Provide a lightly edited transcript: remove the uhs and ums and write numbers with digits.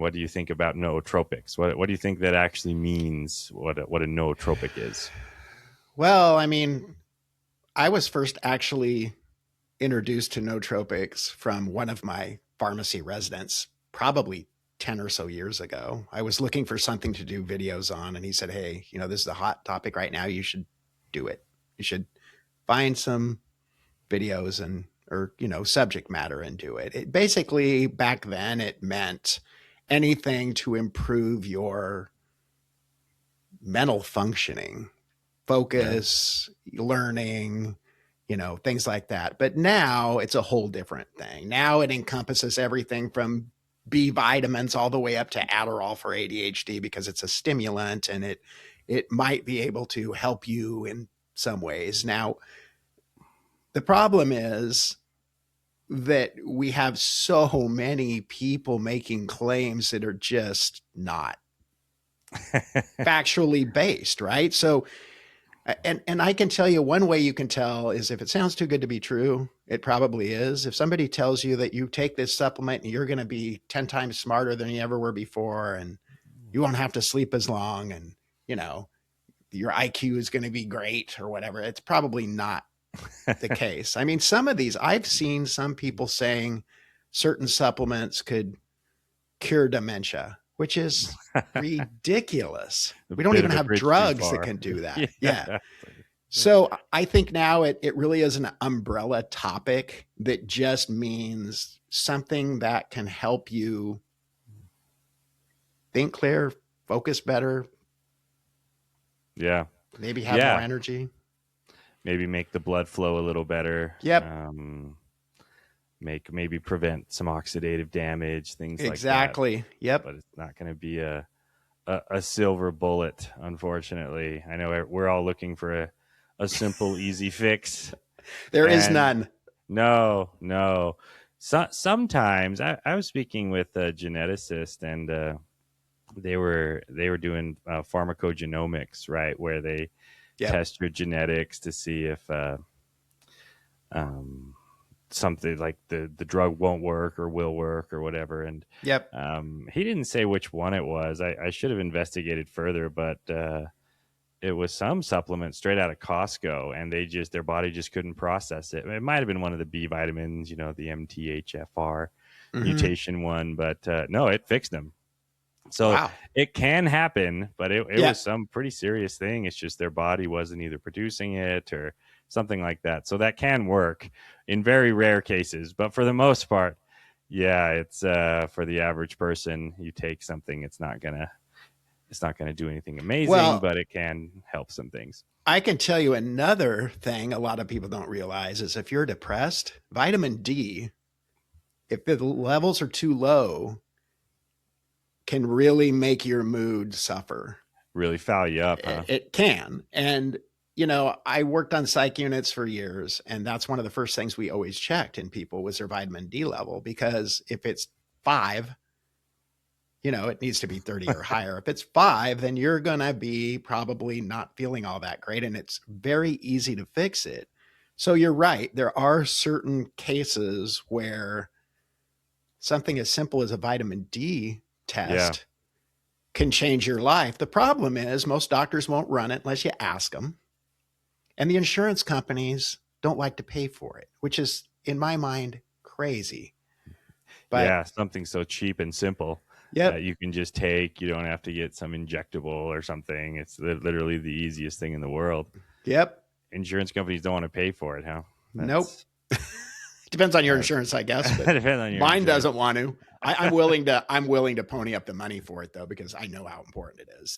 What do you think about nootropics? What do you think that actually means? What a nootropic is? Well, I mean, I was first actually introduced to nootropics from one of my pharmacy residents, probably 10 or so years ago. I was looking for something to do videos on, and he said, "Hey, this is a hot topic right now. You should do it. You should find some videos and or subject matter and do it." It basically back then it meant anything to improve your mental functioning, Yeah. focus, learning, things like that. But now it's a whole different thing. Now it encompasses everything from B vitamins all the way up to Adderall for ADHD because it's a stimulant and it might be able to help you in some ways. Now, the problem is that we have so many people making claims that are just not factually based, right? So and I can tell you one way you can tell is if it sounds too good to be true, it probably is. If somebody tells you that you take this supplement and you're going to be 10 times smarter than you ever were before, and you won't have to sleep as long, and your IQ is going to be great or whatever, it's probably not the case. I mean, some of these, I've seen some people saying certain supplements could cure dementia, which is ridiculous. A We don't bit even of a have bridge too drugs that far. can do that. Yeah. Yeah. So I think now it really is an umbrella topic that just means something that can help you think clear, focus better, Yeah. maybe have more Yeah. energy. Maybe make the blood flow a little better. Yep. Maybe prevent some oxidative damage, things like that. Exactly. Yep. But it's not going to be a silver bullet, unfortunately. I know we're all looking for a simple, easy fix. There is And none. no. Sometimes I was speaking with a geneticist, and they were doing pharmacogenomics, right, where they Yep. test your genetics to see if something like the drug won't work or will work or whatever. And Yep. he didn't say which one it was. I should have investigated further, but it was some supplement straight out of Costco, and their body just couldn't process it. It might have been one of the B vitamins, the MTHFR Mm-hmm. mutation one, but no, it fixed them. So Wow. it can happen, but it Yeah. was some pretty serious thing. It's just their body wasn't either producing it or something like that. So that can work in very rare cases, but for the most part, yeah, it's for the average person. You take something, it's not gonna do anything amazing, Well, but it can help some things. I can tell you another thing a lot of people don't realize is if you're depressed, vitamin D, if the levels are too low, can really make your mood suffer. Really foul you up, huh? It can. And, I worked on psych units for years, and that's one of the first things we always checked in people was their vitamin D level, because if it's 5, it needs to be 30 or higher. If it's 5, then you're going to be probably not feeling all that great, and it's very easy to fix it. So you're right. There are certain cases where something as simple as a vitamin D Yeah. test can change your life. The problem is most doctors won't run it unless you ask them. And the insurance companies don't like to pay for it, which is, in my mind, crazy. But Yeah, something so cheap and simple that yep, you can just take. You don't have to get some injectable or something. It's literally the easiest thing in the world. yep, Insurance companies don't want to pay for it, huh? nope. That's Depends on your that insurance, I guess, but depends on your mine insurance. doesn't want to. I'm willing to pony up the money for it though, because I know how important it is.